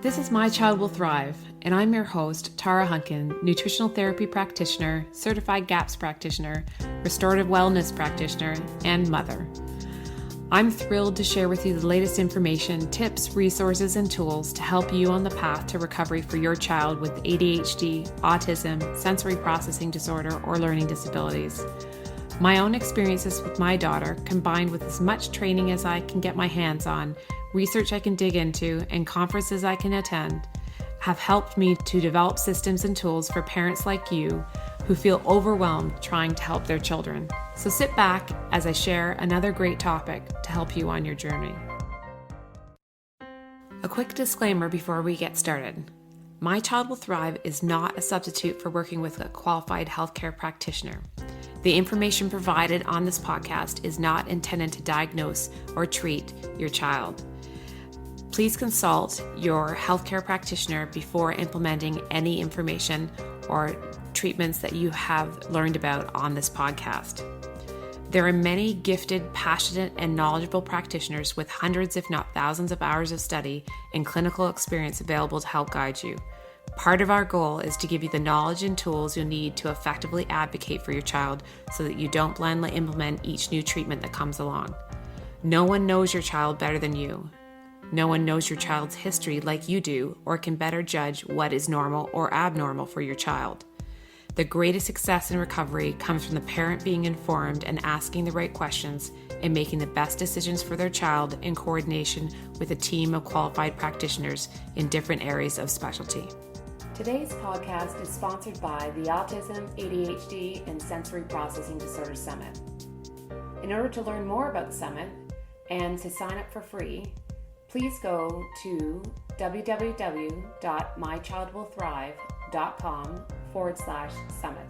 This is My Child Will Thrive, and I'm your host, Tara Hunkin, nutritional therapy practitioner, certified GAPS practitioner, restorative wellness practitioner, and mother. I'm thrilled to share with you the latest information, tips, resources, and tools to help you on the path to recovery for your child with ADHD, autism, sensory processing disorder, or learning disabilities. My own experiences with my daughter, combined with as much training as I can get my hands on, research I can dig into, and conferences I can attend, have helped me to develop systems and tools for parents like you who feel overwhelmed trying to help their children. So sit back as I share another great topic to help you on your journey. A quick disclaimer before we get started. My Child Will Thrive is not a substitute for working with a qualified healthcare practitioner. The information provided on this podcast is not intended to diagnose or treat your child. Please consult your healthcare practitioner before implementing any information or treatments that you have learned about on this podcast. There are many gifted, passionate, and knowledgeable practitioners with hundreds, if not thousands, of hours of study and clinical experience available to help guide you. Part of our goal is to give you the knowledge and tools you'll need to effectively advocate for your child so that you don't blindly implement each new treatment that comes along. No one knows your child better than you. No one knows your child's history like you do or can better judge what is normal or abnormal for your child. The greatest success in recovery comes from the parent being informed and asking the right questions and making the best decisions for their child in coordination with a team of qualified practitioners in different areas of specialty. Today's podcast is sponsored by the Autism, ADHD, and Sensory Processing Disorder Summit. In order to learn more about the summit and to sign up for free, please go to www.mychildwillthrive.com/summit.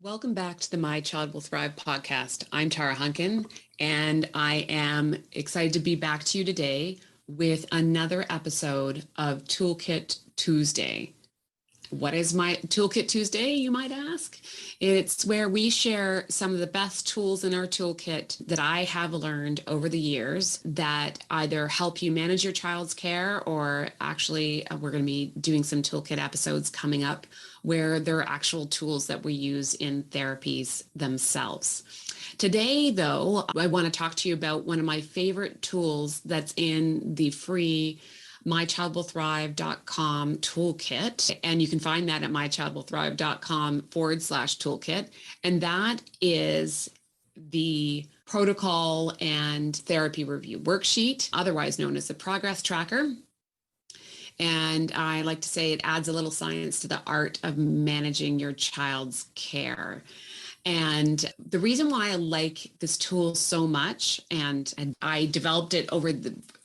Welcome back to the My Child Will Thrive podcast. I'm Tara Hunkin, and I am excited to be back to you today with another episode of Toolkit Tuesday. What is my Toolkit Tuesday, you might ask? It's where we share some of the best tools in our toolkit that I have learned over the years that either help you manage your child's care, or actually we're going to be doing some toolkit episodes coming up where there are actual tools that we use in therapies themselves. Today, though, I want to talk to you about one of my favorite tools that's in the free mychildwillthrive.com toolkit. And you can find that at mychildwillthrive.com/toolkit. And that is the protocol and therapy review worksheet, otherwise known as the progress tracker. And I like to say it adds a little science to the art of managing your child's care. And the reason why I like this tool so much, and I developed it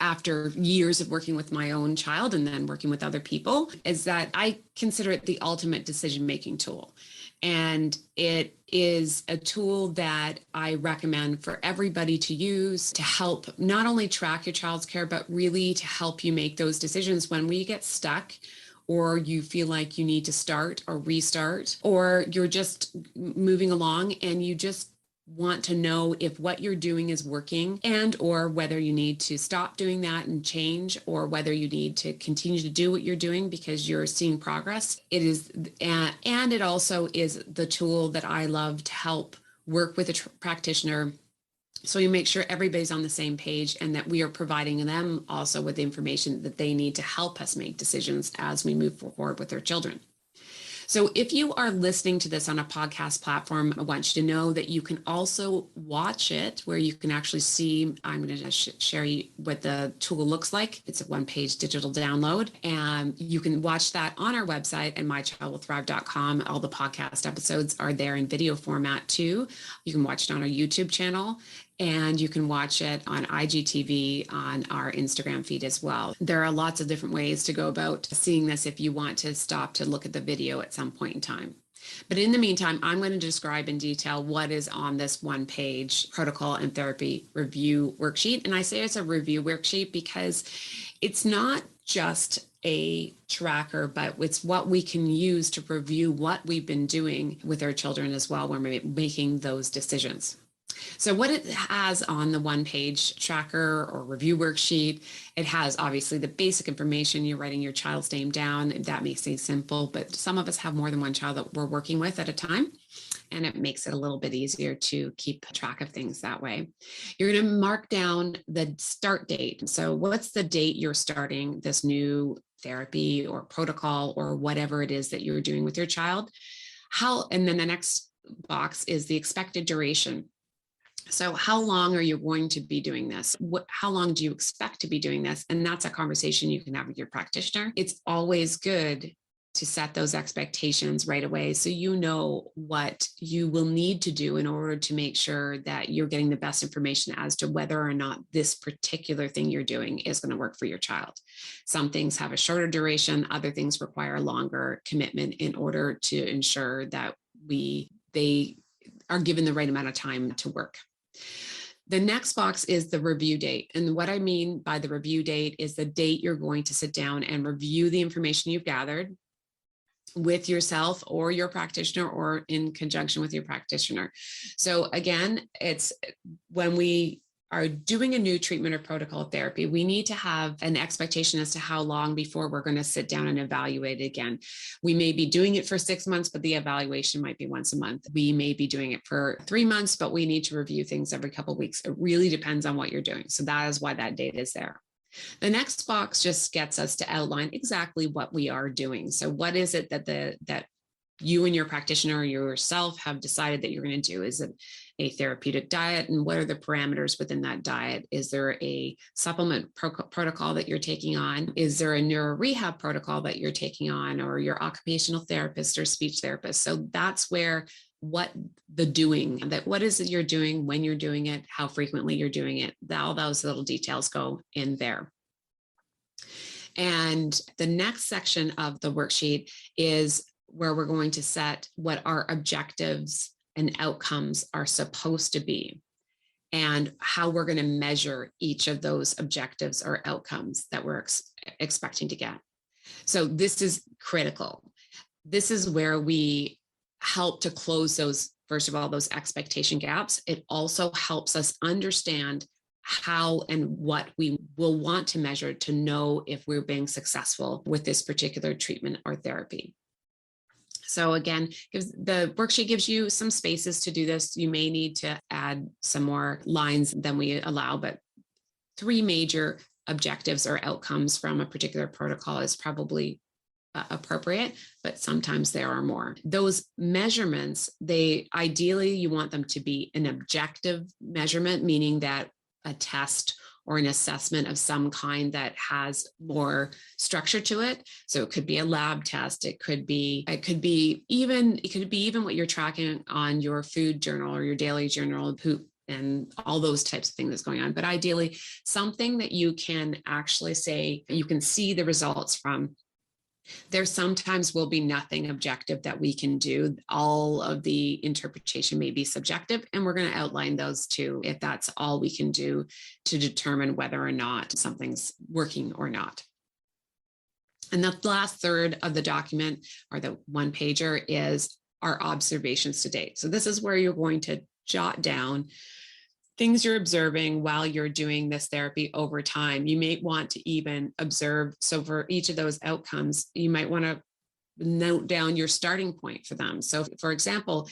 after years of working with my own child and then working with other people, is that I consider it the ultimate decision-making tool. And it is a tool that I recommend for everybody to use to help not only track your child's care, but really to help you make those decisions when we get stuck, or you feel like you need to start or restart, or you're just moving along and you just want to know if what you're doing is working, and or whether you need to stop doing that and change, or whether you need to continue to do what you're doing because you're seeing progress. It is, and it also is the tool that I love to help work with a practitioner, so you make sure everybody's on the same page and that we are providing them also with the information that they need to help us make decisions as we move forward with their children. So if you are listening to this on a podcast platform, I want you to know that you can also watch it, where you can actually see, I'm going to share you what the tool looks like. It's a one-page digital download, and you can watch that on our website at mychildwillthrive.com. All the podcast episodes are there in video format too. You can watch it on our YouTube channel, and you can watch it on IGTV on our Instagram feed as well. There are lots of different ways to go about seeing this if you want to stop to look at the video at some point in time. But in the meantime, I'm going to describe in detail what is on this one-page protocol and therapy review worksheet. And I say it's a review worksheet because it's not just a tracker, but it's what we can use to review what we've been doing with our children as well when we're making those decisions. So what it has on the one-page tracker or review worksheet, it has obviously the basic information. You're writing your child's name down. That makes things simple, but some of us have more than one child that we're working with at a time, and it makes it a little bit easier to keep track of things that way. You're going to mark down the start date. So what's the date you're starting this new therapy or protocol or whatever it is that you're doing with your child? And then the next box is the expected duration. So how long are you going to be doing this? How long do you expect to be doing this? And that's a conversation you can have with your practitioner. It's always good to set those expectations right away so you know what you will need to do in order to make sure that you're getting the best information as to whether or not this particular thing you're doing is going to work for your child. Some things have a shorter duration, other things require a longer commitment in order to ensure that they are given the right amount of time to work. The next box is the review date. And what I mean by the review date is the date you're going to sit down and review the information you've gathered with yourself or your practitioner or in conjunction with your practitioner. So again, it's when we are doing a new treatment or protocol therapy, we need to have an expectation as to how long before we're going to sit down and evaluate it again. We may be doing it for 6 months, but the evaluation might be once a month. We may be doing it for 3 months, but we need to review things every couple of weeks. It really depends on what you're doing. So that is why that date is there. The next box just gets us to outline exactly what we are doing. So what is it that you and your practitioner or yourself have decided that you're going to do? Is it a therapeutic diet, and what are the parameters within that diet? Is there a supplement protocol that you're taking on? Is there a neuro rehab protocol that you're taking on, or your occupational therapist or speech therapist? So that's where what is it you're doing, when you're doing it, how frequently you're doing it, all those little details go in there. And the next section of the worksheet is where we're going to set what our objectives and outcomes are supposed to be, and how we're going to measure each of those objectives or outcomes that we're expecting to get. So this is critical. This is where we help to close those, first of all, those expectation gaps. It also helps us understand how and what we will want to measure to know if we're being successful with this particular treatment or therapy. So again, the worksheet gives you some spaces to do this. You may need to add some more lines than we allow, but 3 major objectives or outcomes from a particular protocol is probably appropriate, but sometimes there are more. Those measurements, ideally you want them to be an objective measurement, meaning that a test or an assessment of some kind that has more structure to it. So it could be a lab test. It could be even what you're tracking on your food journal or your daily journal, poop, and all those types of things that's going on. But ideally, something that you can actually say, you can see the results from. There sometimes will be nothing objective that we can do. All of the interpretation may be subjective, and we're going to outline those too, if that's all we can do to determine whether or not something's working or not. And the last third of the document, or the one pager, is our observations to date. So this is where you're going to jot down things you're observing while you're doing this therapy over time. You may want to even observe. So for each of those outcomes, you might want to note down your starting point for them. So for example,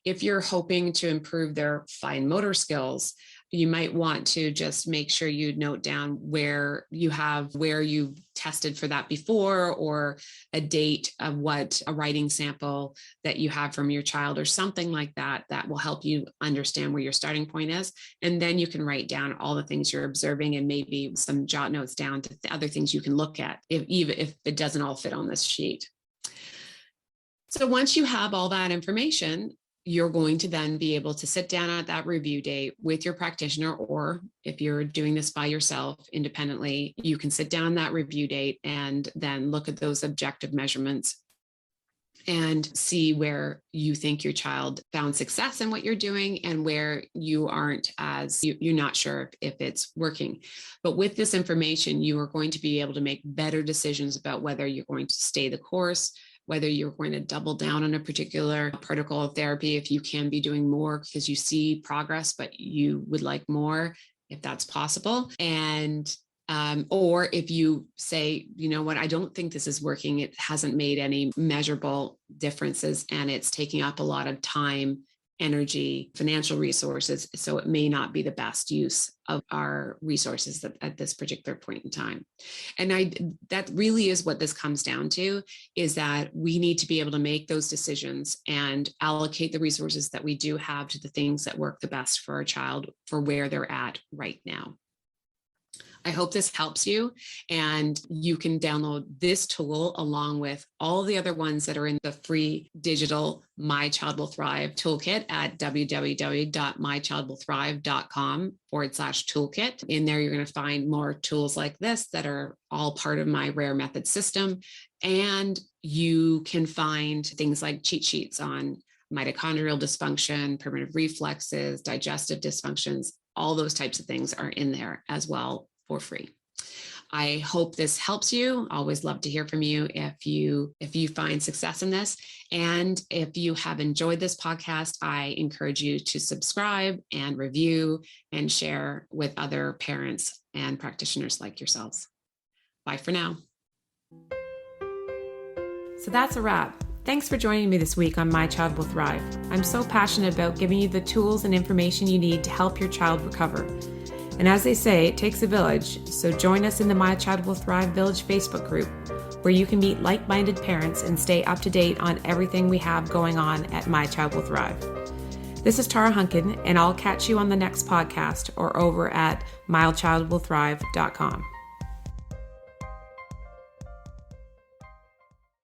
if you're hoping to improve their fine motor skills, you might want to just make sure you note down where you tested for that before, or a date of what a writing sample that you have from your child or something like that, that will help you understand where your starting point is. And then you can write down all the things you're observing and maybe some jot notes down to other things you can look at, even if it doesn't all fit on this sheet. So once you have all that information, you're going to then be able to sit down at that review date with your practitioner, or if you're doing this by yourself independently, you can sit down that review date and then look at those objective measurements and see where you think your child found success in what you're doing and where you're not sure if it's working. But with this information, you are going to be able to make better decisions about whether you're going to stay the course, whether you're going to double down on a particular protocol of therapy, if you can be doing more because you see progress, but you would like more, if that's possible. And or if you say, you know what, I don't think this is working, it hasn't made any measurable differences, and it's taking up a lot of time, energy, financial resources, so it may not be the best use of our resources at this particular point in time. And that really is what this comes down to, is that we need to be able to make those decisions and allocate the resources that we do have to the things that work the best for our child for where they're at right now. I hope this helps you, and you can download this tool along with all the other ones that are in the free digital My Child Will Thrive toolkit at www.mychildwillthrive.com/toolkit. In there, you're going to find more tools like this that are all part of my Rare Method system. And you can find things like cheat sheets on mitochondrial dysfunction, primitive reflexes, digestive dysfunctions. All those types of things are in there as well for free. I hope this helps you. Always love to hear from you if you find success in this. And if you have enjoyed this podcast, I encourage you to subscribe and review and share with other parents and practitioners like yourselves. Bye for now. So that's a wrap. Thanks for joining me this week on My Child Will Thrive. I'm so passionate about giving you the tools and information you need to help your child recover. And as they say, it takes a village, so join us in the My Child Will Thrive Village Facebook group, where you can meet like-minded parents and stay up to date on everything we have going on at My Child Will Thrive. This is Tara Hunkin, and I'll catch you on the next podcast or over at mychildwillthrive.com.